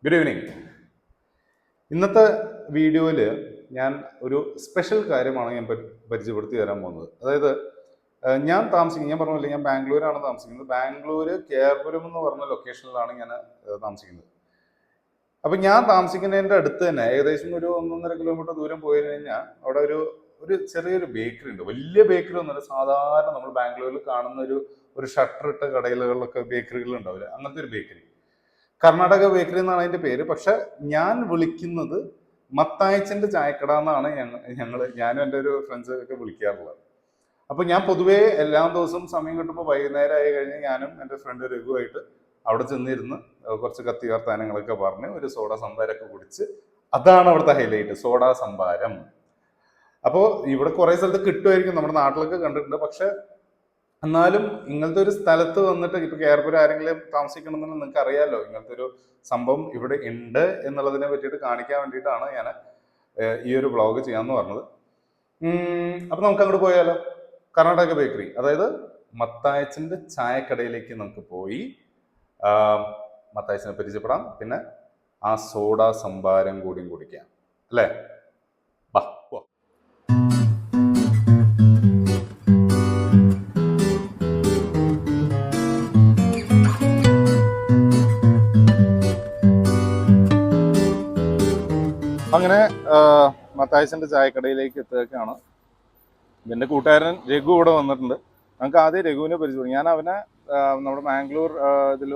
Good evening. ഇന്നത്തെ വീഡിയോയിൽ ഞാൻ ഒരു സ്പെഷ്യൽ കാര്യമാണ് ഞാൻ പരിചയപ്പെടുത്തി തരാൻ പോകുന്നത്. അതായത് ഞാൻ പറഞ്ഞ പോലെ ഞാൻ ബാംഗ്ലൂരാണ് താമസിക്കുന്നത്. ബാംഗ്ലൂര് കേർപുരം എന്ന് പറഞ്ഞ ലൊക്കേഷനിലാണ് ഞാൻ താമസിക്കുന്നത്. അപ്പം ഞാൻ താമസിക്കുന്നതിൻ്റെ അടുത്ത് തന്നെ ഏകദേശം ഒരു 1.5 കിലോമീറ്റർ ദൂരം പോയി കഴിഞ്ഞാൽ അവിടെ ഒരു ചെറിയൊരു ബേക്കറി ഉണ്ട്. വലിയ ബേക്കറി ഒന്നുമില്ല, സാധാരണ നമ്മൾ ബാംഗ്ലൂരിൽ കാണുന്ന ഒരു ഷട്ടർ ഇട്ട കടയിലുകളിലൊക്കെ ബേക്കറികൾ ഉണ്ടാവില്ല, അങ്ങനത്തെ ഒരു ബേക്കറി. കർണാടക ബേക്കറി എന്നാണ് അതിന്റെ പേര്. പക്ഷെ ഞാൻ വിളിക്കുന്നത് മത്തായച്ചന്റെ ചായക്കട എന്നാണ് ഞാനും എൻ്റെ ഒരു ഫ്രണ്ട്സ് ഒക്കെ വിളിക്കാറുള്ളത്. അപ്പൊ ഞാൻ പൊതുവേ എല്ലാ ദിവസവും സമയം കിട്ടുമ്പോൾ വൈകുന്നേരം ആയി കഴിഞ്ഞ് ഞാനും എൻ്റെ ഫ്രണ്ട് രഘുവായിട്ട് അവിടെ ചെന്നിരുന്ന് കുറച്ച് കത്തി വർത്താനങ്ങളൊക്കെ പറഞ്ഞ് ഒരു സോഡ സംഭാരമൊക്കെ കുടിച്ച്, അതാണ് അവിടുത്തെ ഹൈലൈറ്റ്, സോഡ സംഭാരം. അപ്പോൾ ഇവിടെ കുറെ സ്ഥലത്ത് കിട്ടുമായിരിക്കും, നമ്മുടെ നാട്ടിലൊക്കെ കണ്ടിട്ടുണ്ട്. പക്ഷെ എന്നാലും ഇങ്ങനത്തെ ഒരു സ്ഥലത്ത് വന്നിട്ട് ഇപ്പൊ കേരളത്തിൽ ആരെങ്കിലും താമസിക്കണമെന്ന് നിങ്ങൾക്ക് അറിയാലോ, ഇങ്ങനത്തെ ഒരു സംഭവം ഇവിടെ ഉണ്ട് എന്നുള്ളതിനെ പറ്റിയിട്ട് കാണിക്കാൻ വേണ്ടിയിട്ടാണ് ഞാൻ ഈ ഒരു വ്ളോഗ് ചെയ്യാന്ന് പറഞ്ഞത്. അപ്പൊ നമുക്ക് അങ്ങോട്ട് പോയാലോ. കർണാടക ബേക്കറി, അതായത് മത്തായച്ചന്റെ ചായക്കടയിലേക്ക് നമുക്ക് പോയി മത്തായച്ചനെ പരിചയപ്പെടാം, പിന്നെ ആ സോഡ സംഭാരം കൂടിയും കുടിക്കാം അല്ലേ. അങ്ങനെ മത്തായച്ചന്റെ ചായക്കടയിലേക്ക് എത്തുകയാണ്. എൻ്റെ കൂട്ടുകാരൻ രഘു ഇവിടെ വന്നിട്ടുണ്ട്. നമുക്ക് ആദ്യം രഘുവിനെ പരിചയപ്പെടും. ഞാൻ അവനെ നമ്മുടെ ബാംഗ്ലൂർ ഇതിൽ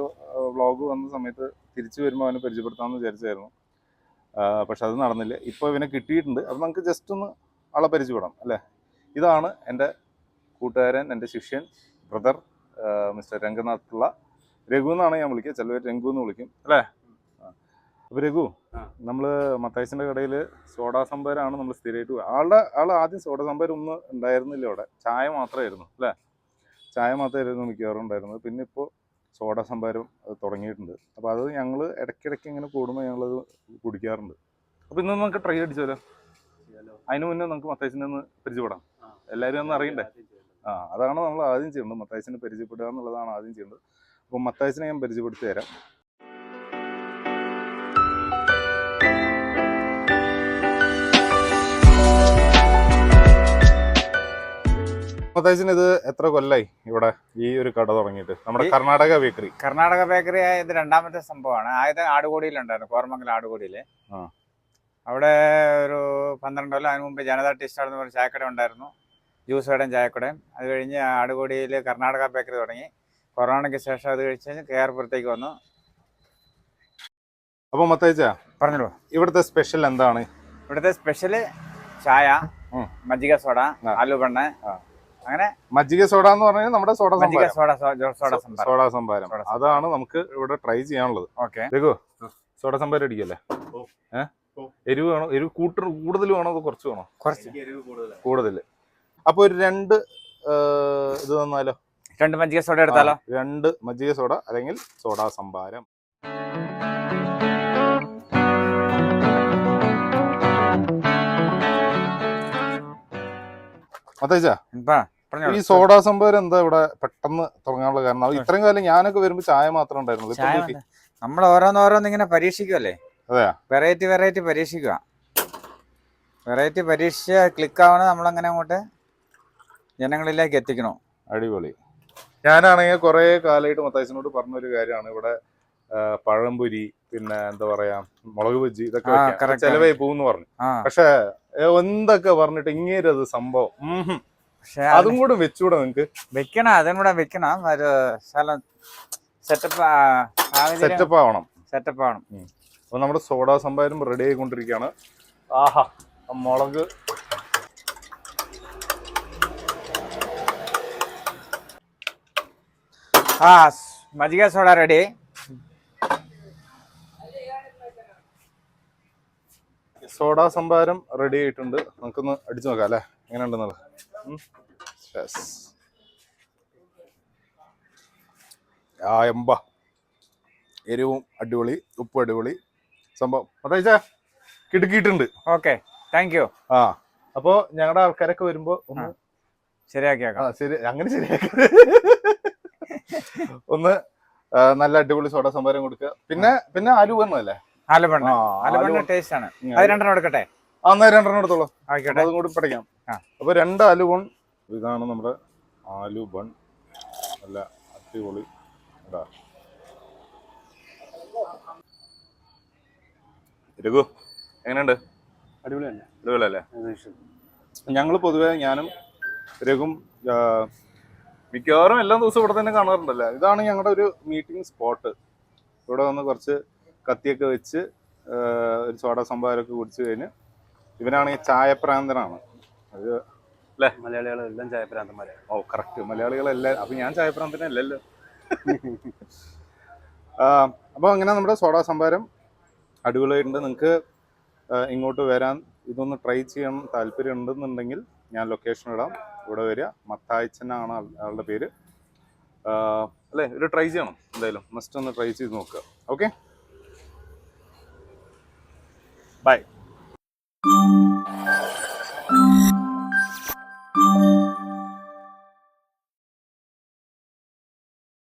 വ്ളോഗ് വന്ന സമയത്ത് തിരിച്ചു വരുമ്പോൾ അവനെ പരിചയപ്പെടുത്താമെന്ന് വിചാരിച്ചായിരുന്നു. പക്ഷെ അത് നടന്നില്ല. ഇപ്പോൾ ഇവനെ കിട്ടിയിട്ടുണ്ട്. അപ്പം നമുക്ക് ജസ്റ്റ് ഒന്ന് ആളെ പരിചയപ്പെടാം അല്ലേ. ഇതാണ് എൻ്റെ കൂട്ടുകാരൻ, എൻ്റെ ശിഷ്യൻ, ബ്രദർ മിസ്റ്റർ രംഗനാഥ് പിള്ള. രഘു എന്നാണ് ഞാൻ വിളിക്കുക, ചിലവർ രഘു എന്ന് വിളിക്കും അല്ലേ. അപ്പൊ രഘു, നമ്മള് മത്തായച്ചന്റെ കടയിൽ സോഡ സംഭാരമാണ് നമ്മൾ സ്ഥിരമായിട്ട് ആൾ ആദ്യം സോഡ സംഭാരം ഒന്നും ഉണ്ടായിരുന്നില്ല, അവിടെ ചായ മാത്രമായിരുന്നു അല്ലേ. ചായ മാത്രമായിരുന്നു മിക്കവാറും ഉണ്ടായിരുന്നത്. പിന്നെ ഇപ്പോൾ സോഡ സംഭാരം തുടങ്ങിയിട്ടുണ്ട്. അപ്പോൾ അത് ഞങ്ങൾ ഇടയ്ക്കിടയ്ക്ക് ഇങ്ങനെ കൂടുമ്പോൾ ഞങ്ങളത് കുടിക്കാറുണ്ട്. അപ്പോൾ ഇന്ന് നമുക്ക് ട്രൈ അടിച്ചാലോ. അതിന് മുന്നേ നമുക്ക് മത്തായച്ചനെ ഒന്ന് പരിചയപ്പെടാം, എല്ലാവരും ഒന്ന് അറിയണ്ടേ. അതാണ് നമ്മൾ ആദ്യം ചെയ്യേണ്ടത്, മത്തായച്ചനെ പരിചയപ്പെടുക എന്നുള്ളതാണ് ആദ്യം ചെയ്യേണ്ടത്. അപ്പോൾ മത്തായച്ചനെ ഞാൻ പരിചയപ്പെടുത്തി തരാം. മത്തായച്ചൻ, ഇത് എത്ര കൊല്ലായി ഇവിടെ ഈ ഒരു കട തുടങ്ങിയിട്ട്? നമ്മുടെ കർണാടക ബേക്കറി ഇത് രണ്ടാമത്തെ സംഭവമാണ്. ആദ്യം ആടുകൂടിയിലുണ്ടായിരുന്നു, കോർമംഗലം ആടുകൂടിയില്. അവിടെ ഒരു 12 കൊല്ലം അതിന് മുമ്പ് ജനതാ ടീ സ്റ്റാൾ എന്ന് പറഞ്ഞ ചായക്കട ഉണ്ടായിരുന്നു, ജ്യൂസ് കടയും ചായക്കടയും. അത് കഴിഞ്ഞ് ആടുകൂടിയിൽ കർണാടക ബേക്കറി തുടങ്ങി. കൊറോണയ്ക്ക് ശേഷം അത് കഴിച്ച് കേരളപ്പുറത്തേക്ക് വന്നു. അപ്പൊ മത്തായച്ച പറഞ്ഞോളൂ, ഇവിടുത്തെ സ്പെഷ്യൽ എന്താണ്? ഇവിടുത്തെ സ്പെഷ്യല് ചായ, മജ്ജിക സോഡ, ആലുബണ്ണ, അങ്ങനെ. മജ്ജിക സോഡ എന്ന് പറഞ്ഞാൽ നമ്മുടെ സോഡ സംഭാരം, അതാണ് നമുക്ക് ഇവിടെ ട്രൈ ചെയ്യാനുള്ളത്. ഓക്കെ രഘു, സോഡ സംഭാരം അടിക്കല്ലേ? എരിവ് വേണോ? എരിവ് കൂടുതൽ വേണോ അതോ കുറച്ച് വേണോ? കൂടുതൽ. അപ്പൊ ഒരു 2 ഇത് തന്നാലോ? 2 മജ്ജിക സോഡ എടുത്താലോ? 2 മജ്ജിക സോഡ അല്ലെങ്കിൽ സോഡ സംഭാരം. മത്തായച്ച, ഈ സോഡ സംഭാരം എന്താ ഇവിടെ പെട്ടെന്ന് തുടങ്ങാനുള്ള കാരണം? ഇത്രയും കാലം ഞാനൊക്കെ വരുമ്പോ ചായ മാത്രം ഉണ്ടായിരുന്നുള്ളൂ. നമ്മൾ ഓരോന്നോരോന്ന് ഇങ്ങനെ പരീക്ഷിക്കുമല്ലേ. അതെയാ, വെറൈറ്റി പരീക്ഷിക്കുക. വെറൈറ്റി പരീക്ഷിച്ച് ക്ലിക്ക് ആവണ നമ്മളങ്ങനെ അങ്ങോട്ട് ജനങ്ങളിലേക്ക് എത്തിക്കണോ. അടിപൊളി. ഞാനാണെങ്കിൽ കുറെ കാലമായിട്ട് മത്തായച്ചനോട് പറഞ്ഞൊരു കാര്യമാണ്, ഇവിടെ പഴംപൊരി, പിന്നെ എന്താ പറയാ, മുളക് ബജ്ജി, ഇതൊക്കെ ചെലവായി പോകുന്നു പറഞ്ഞു. പക്ഷെ എന്തൊക്കെ പറഞ്ഞിട്ട് ഇങ്ങേരത് സംഭവം. പക്ഷെ അതും കൂടെ വെച്ചൂടെ നിങ്ങക്ക്? വെക്കണം, അതും കൂടെ വെക്കണം. ഒരു സ്ഥലം സെറ്റപ്പ് ആവണം. അപ്പൊ നമ്മുടെ സോഡ സംഭാരം റെഡി ആയിക്കൊണ്ടിരിക്കുകയാണ്. ആഹാ, മുളക് മജ്ജിക സോഡ റെഡി. സോഡ സംഭാരം റെഡി ആയിട്ടുണ്ട്. നമുക്കൊന്ന് അടിച്ചു നോക്കാം അല്ലെ, എങ്ങനെ ഉണ്ടെന്നുള്ളത്. എരിവും അടിപൊളി, ഉപ്പും അടിപൊളി സംഭവം. മത്തായച്ച കിടുക്കിയിട്ടുണ്ട്. Okay, thank you. അപ്പോ ഞങ്ങളുടെ ആൾക്കാരൊക്കെ വരുമ്പോ ഒന്ന് ശരിയാക്കിയാക്കാം. അങ്ങനെ ശരിയാക്കി ഒന്ന് നല്ല അടിപൊളി സോഡ സംഭാരം കൊടുക്കുക. പിന്നെ ആലു പറഞ്ഞല്ലേ, ആലുബണ്ണ് ആ, ആലുബണ്ണ് ടേസ്റ്റ് ആണ്. അത് രണ്ടെണ്ണം എടുക്കട്ടെ? അന്നേരം 2 എടുത്തോളൂ. ആയിക്കോട്ടെ. അതും കൂടി പഠിക്കാം. ആ. അപ്പൊ 2 ആലുബൺ. ഇതാണ് നമ്മുടെ ആലുബൺ. നല്ല അടിപൊളി. ഇതാ രഘു, എങ്ങനെയുണ്ട്? അടിപൊളിയല്ലേ? ഞങ്ങൾ പൊതുവെ ഞാനും രഘും മിക്കവാറും എല്ലാ ദിവസവും ഇവിടെ തന്നെ കാണാറുണ്ടല്ലോ. ഇതാണ് ഞങ്ങളുടെ ഒരു മീറ്റിംഗ് സ്പോട്ട്. ഇവിടെ വന്ന് കുറച്ച് കത്തിയൊക്കെ വെച്ച് ഒരു സോഡ സംഭാരമൊക്കെ കുടിച്ചു കഴിഞ്ഞ് ഇവനാണെങ്കിൽ ചായപ്രാന്തനാണ്. അത് അല്ലേ? മലയാളികളെല്ലാം ചായപ്രാന്തന്മാരെ. ഓ കറക്റ്റ്, മലയാളികളെല്ലാം. അപ്പം ഞാൻ ചായപ്രാന്തനല്ലല്ലോ. അപ്പോൾ അങ്ങനെ നമ്മുടെ സോഡ സംഭാരം അടിപൊളിയായിട്ടുണ്ട്. നിങ്ങൾക്ക് ഇങ്ങോട്ട് വരാൻ ഇതൊന്ന് ട്രൈ ചെയ്യണം താല്പര്യം ഉണ്ടെന്നുണ്ടെങ്കിൽ ഞാൻ ലൊക്കേഷൻ ഇടാം. ഇവിടെ വരിക. മത്തായിച്ചനാണ് ആളുടെ പേര്. അല്ലേ, ഒരു ട്രൈ ചെയ്യണം എന്തായാലും. മസ്റ്റ് ഒന്ന് ട്രൈ ചെയ്ത് നോക്കുക. Okay, by.